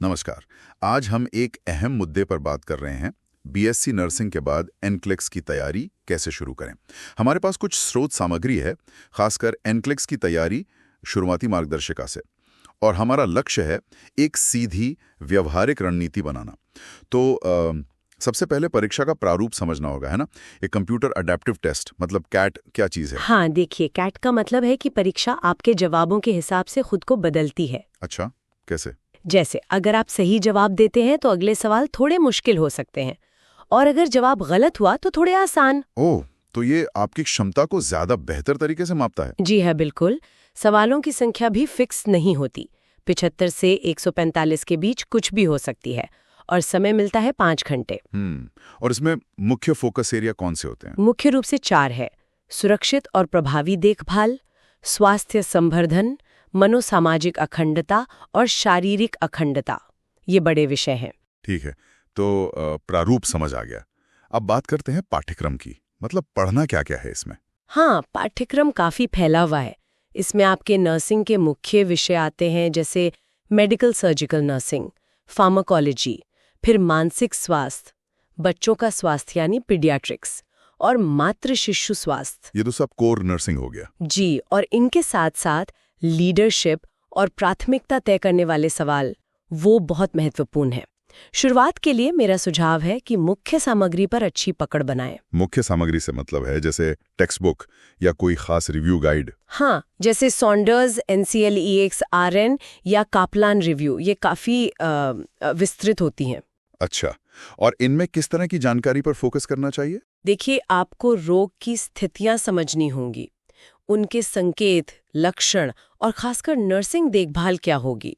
नमस्कार। आज हम एक अहम मुद्दे पर बात कर रहे हैं। बीएससी नर्सिंग के बाद एनक्लेक्स की तैयारी कैसे शुरू करें। हमारे पास कुछ स्रोत सामग्री है, खासकर एनक्लेक्स की तैयारी शुरुआती मार्गदर्शिका से, और हमारा लक्ष्य है एक सीधी व्यवहारिक रणनीति बनाना। तो सबसे पहले परीक्षा का प्रारूप समझना होगा, है ना। एक कंप्यूटर अडेप्टिव टेस्ट मतलब कैट क्या चीज़ है? हाँ, देखिए, कैट का मतलब है कि परीक्षा आपके जवाबों के हिसाब से खुद को बदलती है। अच्छा, कैसे? जैसे अगर आप सही जवाब देते हैं तो अगले सवाल थोड़े मुश्किल हो सकते हैं, और अगर जवाब गलत हुआ तो थोड़े आसान। ओह, तो ये आपकी क्षमता को ज्यादा बेहतर तरीके से मापता है। जी हाँ, बिल्कुल। सवालों की संख्या भी फिक्स नहीं होती। 75 से 145 के बीच कुछ भी हो सकती है, और समय मिलता है 5 घंटे। और इसमें मुख्य फोकस एरिया कौन से होते हैं? मुख्य रूप से 4 है: सुरक्षित और प्रभावी देखभाल, स्वास्थ्य संवर्धन, मनोसामाजिक अखंडता और शारीरिक अखंडता। ये बड़े विषय हैं। ठीक है, तो प्रारूप समझ आ गया। अब बात करते हैं पाठ्यक्रम की, मतलब पढ़ना क्या क्या है इसमें। हाँ, पाठ्यक्रम काफी फैला हुआ है। इसमें आपके नर्सिंग के मुख्य विषय आते हैं, जैसे मेडिकल सर्जिकल नर्सिंग, फार्माकोलॉजी, फिर मानसिक स्वास्थ्य, बच्चों का स्वास्थ्य यानी पीडियाट्रिक्स, और मातृ शिशु स्वास्थ्य। ये तो सब कोर नर्सिंग हो गया। जी, और इनके साथ साथ लीडरशिप और प्राथमिकता तय करने वाले सवाल, वो बहुत महत्वपूर्ण है। शुरुआत के लिए मेरा सुझाव है कि मुख्य सामग्री पर अच्छी पकड़ बनाएं। मुख्य सामग्री से मतलब है जैसे टेक्स्ट बुक या कोई खास रिव्यू गाइड? हाँ, जैसे सॉन्डर्स NCLEX-RN या कापलान रिव्यू, ये काफी विस्तृत होती हैं। अच्छा, और इनमें किस तरह की जानकारी पर फोकस करना चाहिए? देखिए, आपको रोग की स्थितियां समझनी होंगी, उनके संकेत, लक्षण, और खासकर नर्सिंग देखभाल क्या होगी।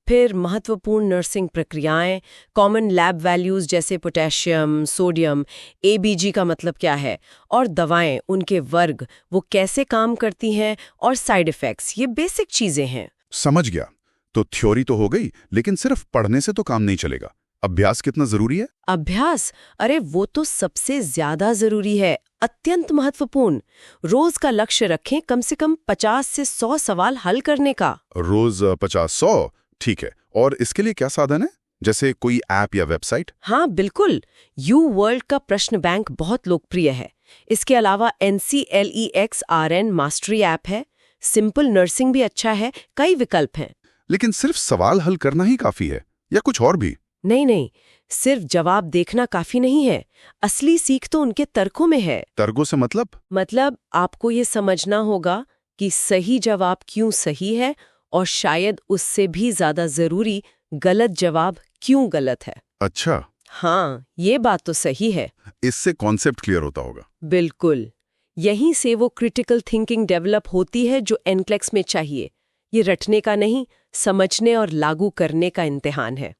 फिर महत्वपूर्ण नर्सिंग प्रक्रियाएं, कॉमन लैब वैल्यूज जैसे पोटेशियम, सोडियम, ABG का मतलब क्या है, और दवाएं, उनके वर्ग, वो कैसे काम करती हैं, और साइड इफ़ेक्ट्स, ये बेसिक चीजें हैं। समझ गया। तो थ्योरी तो हो गई, लेकिन सिर्फ पढ़ने से तो काम नहीं चलेगा। अभ्यास कितना जरूरी है? अभ्यास, अरे वो तो सबसे ज्यादा जरूरी है, अत्यंत महत्वपूर्ण। रोज का लक्ष्य रखें, कम से कम 50 से 100 सवाल हल करने का। रोज 50-100? ठीक है। और इसके लिए क्या साधन है, जैसे कोई ऐप या वेबसाइट? हाँ बिल्कुल, यू वर्ल्ड का प्रश्न बैंक बहुत लोकप्रिय है। इसके अलावा NCLEX-RN मास्टरी ऐप है, सिंपल नर्सिंग भी अच्छा है, कई विकल्प हैं। लेकिन सिर्फ सवाल हल करना ही काफी है या कुछ और भी? नहीं नहीं, सिर्फ जवाब देखना काफी नहीं है। असली सीख तो उनके तर्कों में है। तर्कों से मतलब आपको ये समझना होगा कि सही जवाब क्यों सही है, और शायद उससे भी ज्यादा जरूरी, गलत जवाब क्यों गलत है। अच्छा, हाँ, ये बात तो सही है। इससे कॉन्सेप्ट क्लियर होता होगा। बिल्कुल, यहीं से वो क्रिटिकल थिंकिंग डेवलप होती है जो एनक्लेक्स में चाहिए। ये रटने का नहीं, समझने और लागू करने का इम्तिहान है।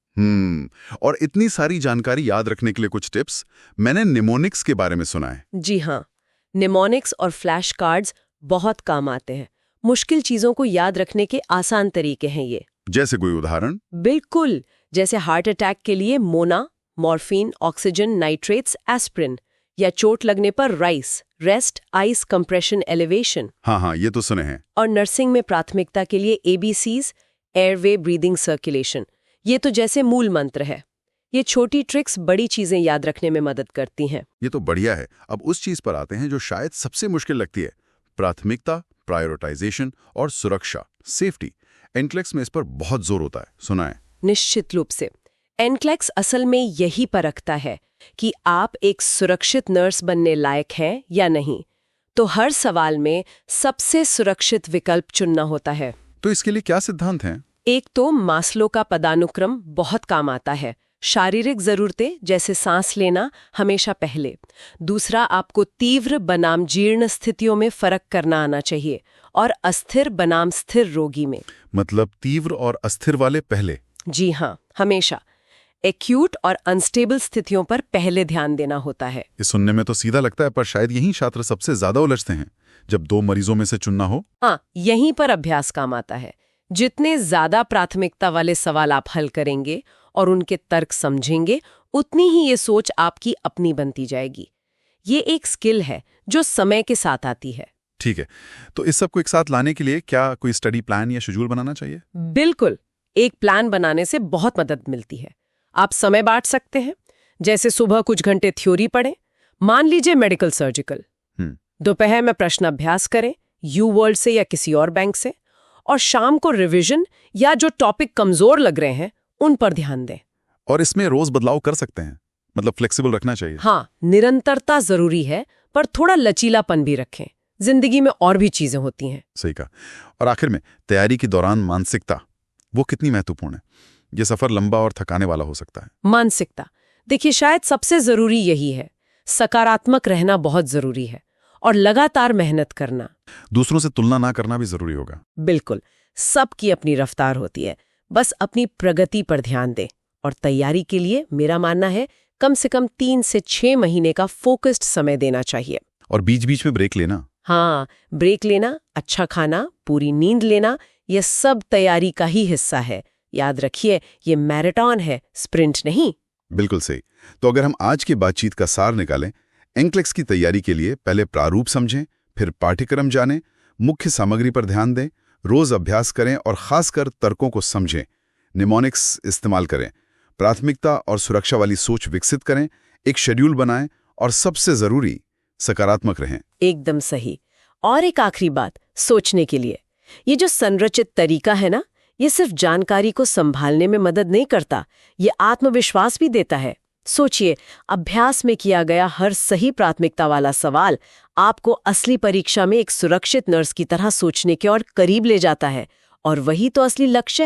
और इतनी सारी जानकारी याद रखने के लिए कुछ टिप्स। मैंने निमोनिक्स के बारे में सुना है। जी हाँ, निमोनिक्स और फ्लैश कार्ड्स बहुत काम आते हैं। मुश्किल चीजों को याद रखने के आसान तरीके हैं ये। जैसे कोई उदाहरण? बिल्कुल, जैसे हार्ट अटैक के लिए Mona, morphine, oxygen, nitrates, aspirin, या चोट लगने पर rice, rest, ice, compression, elevation. हाँ, ये तो सुने हैं। और नर्सिंग में प्राथमिकता के लिए ABCs, एयरवे, ब्रीदिंग, सर्कुलेशन, ये तो जैसे मूल मंत्र है। ये छोटी ट्रिक्स बड़ी चीजें याद रखने में मदद करती हैं। ये तो बढ़िया है। अब उस चीज पर आते हैं जो शायद सबसे मुश्किल लगती है, प्राथमिकता, प्रायोरिटाइजेशन और सुरक्षा, सेफ्टी। एनक्लेक्स में इस पर बहुत जोर होता है, सुना है। निश्चित रूप से एनक्लेक्स असल में यही परखता है कि आप एक सुरक्षित नर्स बनने लायक हैं या नहीं। तो हर सवाल में सबसे सुरक्षित विकल्प चुनना होता है। तो इसके लिए क्या सिद्धांत हैं? एक तो मास्लो का पदानुक्रम बहुत काम आता है। शारीरिक जरूरतें जैसे सांस लेना हमेशा पहले। दूसरा, आपको तीव्र बनाम जीर्ण स्थितियों में फर्क करना आना चाहिए, और अस्थिर बनाम स्थिर रोगी में। मतलब तीव्र और अस्थिर वाले पहले? जी हाँ, हमेशा एक्यूट और अनस्टेबल स्थितियों पर पहले ध्यान देना होता है। ये सुनने में तो सीधा लगता है, पर शायद यही छात्र सबसे ज्यादा उलझते हैं जब 2 मरीजों में से चुनना हो। हाँ, यहीं पर अभ्यास काम आता है। जितने ज्यादा प्राथमिकता वाले सवाल आप हल करेंगे और उनके तर्क समझेंगे, उतनी ही ये सोच आपकी अपनी बनती जाएगी। ये एक स्किल है जो समय के साथ आती है। ठीक है, तो इस सब को एक साथ लाने के लिए क्या कोई स्टडी प्लान या शेड्यूल बनाना चाहिए? बिल्कुल, एक प्लान बनाने से बहुत मदद मिलती है। आप समय बांट सकते हैं, जैसे सुबह कुछ घंटे थ्योरी पढ़ें, मान लीजिए मेडिकल सर्जिकल, दोपहर में प्रश्न अभ्यास करें यू वर्ल्ड से या किसी और बैंक से, और शाम को रिवीजन या जो टॉपिक कमजोर लग रहे हैं उन पर ध्यान दें। और इसमें रोज बदलाव कर सकते हैं, मतलब फ्लेक्सिबल रखना चाहिए। हाँ, निरंतरता जरूरी है, पर थोड़ा लचीलापन भी रखें। जिंदगी में और भी चीजें होती हैं। सही कहा। और आखिर में तैयारी के दौरान मानसिकता, वो कितनी महत्वपूर्ण है? ये सफर लंबा और थकाने वाला हो सकता है। मानसिकता, देखिए शायद सबसे जरूरी यही है। सकारात्मक रहना बहुत जरूरी है और लगातार मेहनत करना। दूसरों से तुलना ना करना भी जरूरी होगा। बिल्कुल, सबकी अपनी रफ्तार होती है, बस अपनी प्रगति पर ध्यान दें। और तैयारी के लिए मेरा मानना है कम से कम 3 से 6 महीने का फोकस्ड समय देना चाहिए। और बीच बीच में ब्रेक लेना। हाँ, ब्रेक लेना, अच्छा खाना, पूरी नींद लेना, ये सब तैयारी का ही हिस्सा है। याद रखिए, ये मैराथन है, स्प्रिंट नहीं। बिल्कुल सही। तो अगर हम आज की बातचीत का सार निकालें, एनक्लेक्स की तैयारी के लिए पहले प्रारूप समझें, फिर पाठ्यक्रम जानें, मुख्य सामग्री पर ध्यान दें, रोज अभ्यास करें और खासकर तर्कों को समझें, निमोनिक्स इस्तेमाल करें, प्राथमिकता और सुरक्षा वाली सोच विकसित करें, एक शेड्यूल बनाएं और सबसे जरूरी सकारात्मक रहें। एकदम सही। और एक आखिरी बात सोचने के लिए, ये जो संरचित तरीका है ना, ये सिर्फ जानकारी को संभालने में मदद नहीं करता, ये आत्मविश्वास भी देता है। सोचिए, अभ्यास में किया गया हर सही प्राथमिकता वाला सवाल आपको असली परीक्षा में एक सुरक्षित नर्स की तरह सोचने के और करीब ले जाता है, और वही तो असली लक्ष्य है।